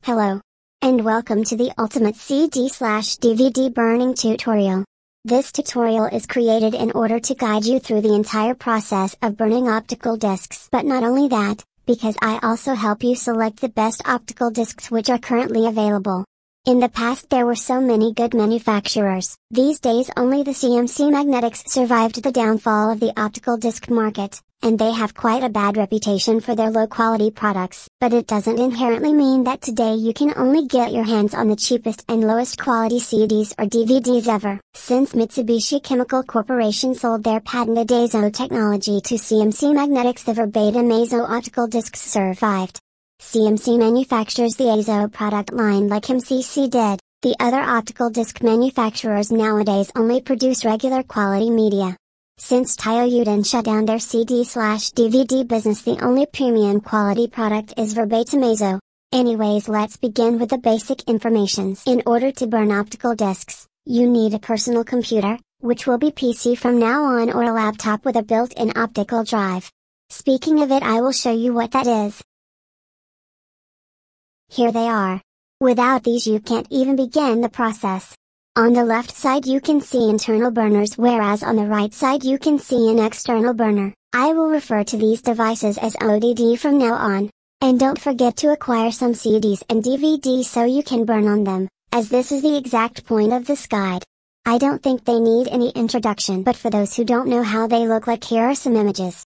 Hello. And welcome to the ultimate CD/DVD burning tutorial. This tutorial is created in order to guide you through the entire process of burning optical discs. But not only that, because I also help you select the best optical discs which are currently available. In the past there were so many good manufacturers. These days only the CMC Magnetics survived the downfall of the optical disc market, and they have quite a bad reputation for their low quality products. But it doesn't inherently mean that today you can only get your hands on the cheapest and lowest quality CDs or DVDs ever. Since Mitsubishi Chemical Corporation sold their patented AZO technology to CMC Magnetics, the verbatim AZO optical discs survived. CMC manufactures the AZO product line like MCC did. The other optical disc manufacturers nowadays only produce regular quality media. Since Caillou shut down their CD/DVD business, the only premium quality product is verbatim AZO. Anyways, let's begin with the basic informations. In order to burn optical discs, you need a personal computer, which will be PC from now on, or a laptop with a built-in optical drive. Speaking of it, I will show you what that is. Here they are. Without these you can't even begin the process. On the left side you can see internal burners, whereas on the right side you can see an external burner. I will refer to these devices as ODD from now on. And don't forget to acquire some CDs and DVDs so you can burn on them, as this is the exact point of this guide. I don't think they need any introduction, but for those who don't know how they look like, here are some images.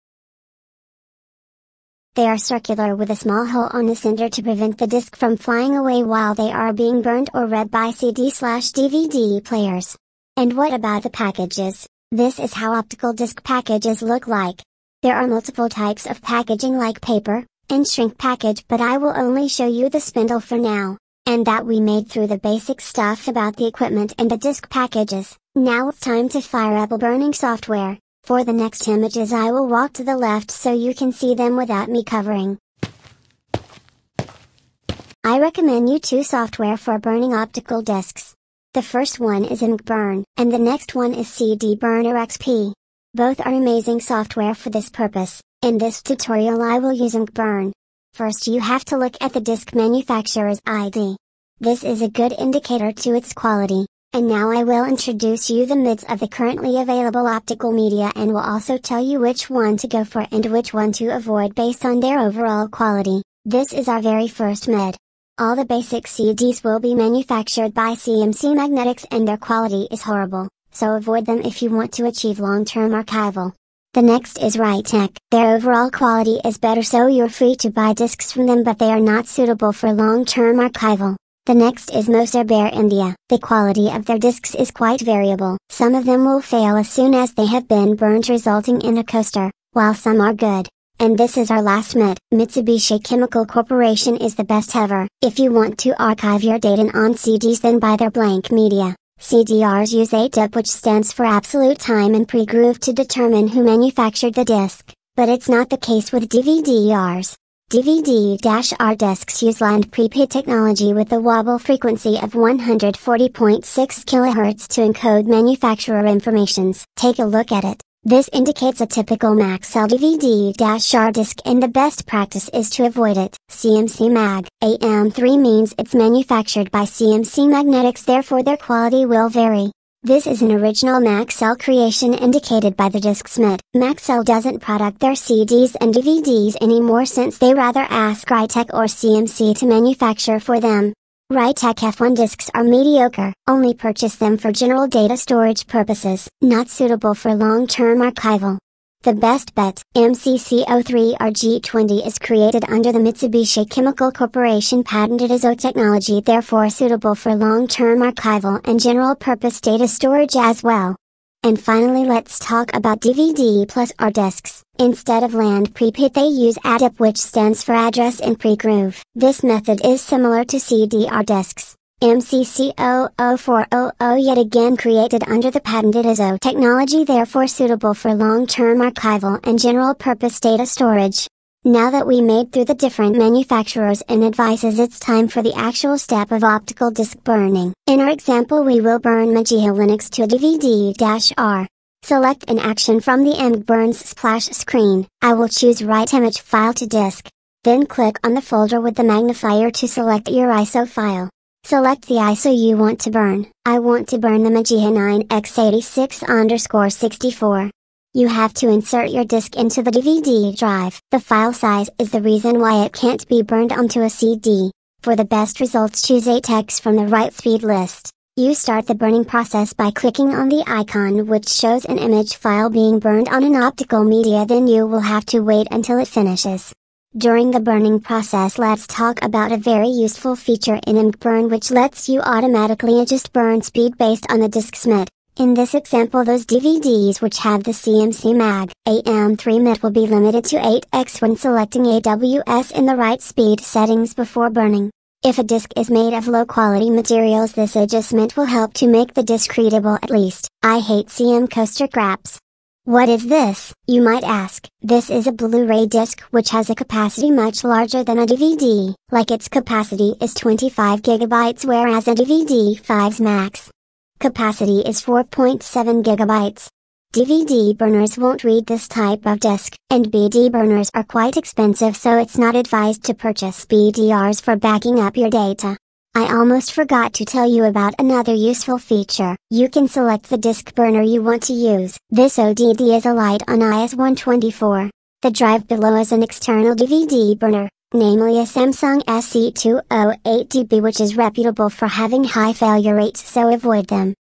They are circular with a small hole on the center to prevent the disc from flying away while they are being burned or read by CD/DVD players. And what about the packages? This is how optical disc packages look like. There are multiple types of packaging like paper and shrink package, but I will only show you the spindle for now, and that we made through the basic stuff about the equipment and the disc packages. Now it's time to fire up burning software. For the next images I will walk to the left so you can see them without me covering. I recommend you two software for burning optical discs. The first one is InkBurn, and the next one is CD Burner XP. Both are amazing software for this purpose. In this tutorial I will use InkBurn. First you have to look at the disc manufacturer's ID. This is a good indicator to its quality. And now I will introduce you the MIDs of the currently available optical media, and will also tell you which one to go for and which one to avoid based on their overall quality. This is our very first MID. All the basic CDs will be manufactured by CMC Magnetics and their quality is horrible, so avoid them if you want to achieve long-term archival. The next is Rytech. Their overall quality is better, so you're free to buy discs from them, but they are not suitable for long-term archival. The next is Moser Bear India. The quality of their discs is quite variable. Some of them will fail as soon as they have been burned, resulting in a coaster, while some are good. And this is our last MID. Mitsubishi Chemical Corporation is the best ever. If you want to archive your data on CDs, then buy their blank media. CDRs use ATIP, which stands for absolute time and pre-groove, to determine who manufactured the disc, but it's not the case with DVDRs. DVD-R discs use land prepaid technology with a wobble frequency of 140.6 kHz to encode manufacturer informations. Take a look at it. This indicates a typical Maxell DVD-R disc, and the best practice is to avoid it. CMC Mag AM3 means it's manufactured by CMC Magnetics, therefore their quality will vary. This is an original Maxell creation indicated by the disc's MID. Maxell doesn't product their CDs and DVDs anymore, since they rather ask Rytech or CMC to manufacture for them. Rytech F1 discs are mediocre. Only purchase them for general data storage purposes, not suitable for long-term archival. The best bet, MCC03RG20, is created under the Mitsubishi Chemical Corporation patented AZO technology, therefore suitable for long-term archival and general-purpose data storage as well. And finally, let's talk about DVD+R discs. Instead of land prepaid they use ATIP, which stands for address in pre-groove. This method is similar to CDR discs. MCC00400 yet again created under the patented AZO technology, therefore suitable for long-term archival and general-purpose data storage. Now that we made through the different manufacturers and advices, it's time for the actual step of optical disc burning. In our example we will burn Mageia Linux to a DVD-R. Select an action from the InkBurn's splash screen. I will choose Write Image File to Disk. Then click on the folder with the magnifier to select your ISO file. Select the ISO you want to burn. I want to burn the Maggia 9x86_64. You have to insert your disk into the DVD drive. The file size is the reason why it can't be burned onto a CD. For the best results, choose 8x from the right speed list. You start the burning process by clicking on the icon which shows an image file being burned on an optical media, then you will have to wait until it finishes. During the burning process, let's talk about a very useful feature in InkBurn which lets you automatically adjust burn speed based on the disk's MIT. In this example, those DVDs which have the CMC Mag AM3 MIT will be limited to 8x when selecting AWS in the right speed settings before burning. If a disk is made of low quality materials, this adjustment will help to make the disk readable at least. I hate CM coaster graps. What is this, you might ask? This is a Blu-ray disc which has a capacity much larger than a DVD, like its capacity is 25 GB whereas a DVD 5's max capacity is 4.7 GB. DVD burners won't read this type of disk, and BD burners are quite expensive, so it's not advised to purchase BDRs for backing up your data. I almost forgot to tell you about another useful feature. You can select the disk burner you want to use. This ODD is a light on IS-124. The drive below is an external DVD burner, namely a Samsung SE208DB, which is reputable for having high failure rates, so avoid them.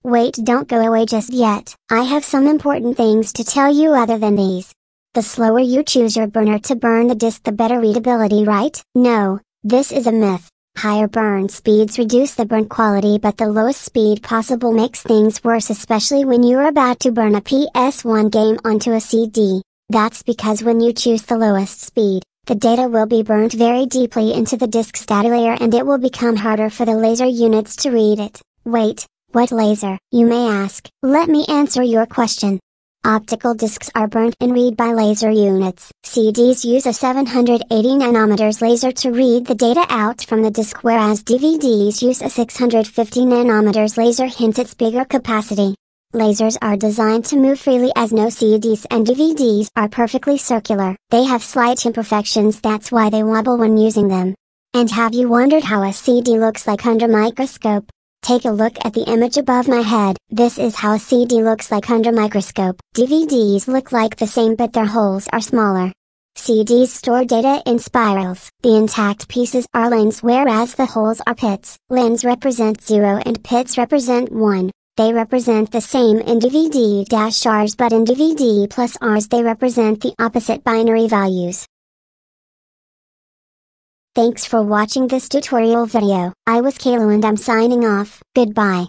Wait, don't go away just yet. I have some important things to tell you other than these. The slower you choose your burner to burn the disk, the better readability, right? No, this is a myth. Higher burn speeds reduce the burn quality, but the lowest speed possible makes things worse, especially when you're about to burn a PS1 game onto a CD. That's because when you choose the lowest speed, the data will be burnt very deeply into the disk's data layer and it will become harder for the laser units to read it. Wait, what laser? You may ask. Let me answer your question. Optical discs are burnt and read by laser units. CDs use a 780 nanometers laser to read the data out from the disk, whereas DVDs use a 650 nanometers laser, hence its bigger capacity. Lasers are designed to move freely, as no CDs and DVDs are perfectly circular. They have slight imperfections, that's why they wobble when using them. And have you wondered how a CD looks like under microscope? Take a look at the image above my head. This is how a CD looks like under microscope. DVDs look like the same, but their holes are smaller. CDs store data in spirals. The intact pieces are lanes, whereas the holes are pits. Lanes represent 0 and pits represent 1. They represent the same in DVD-Rs, but in DVD plus Rs they represent the opposite binary values. Thanks for watching this tutorial video. I was Caillou and I'm signing off. Goodbye.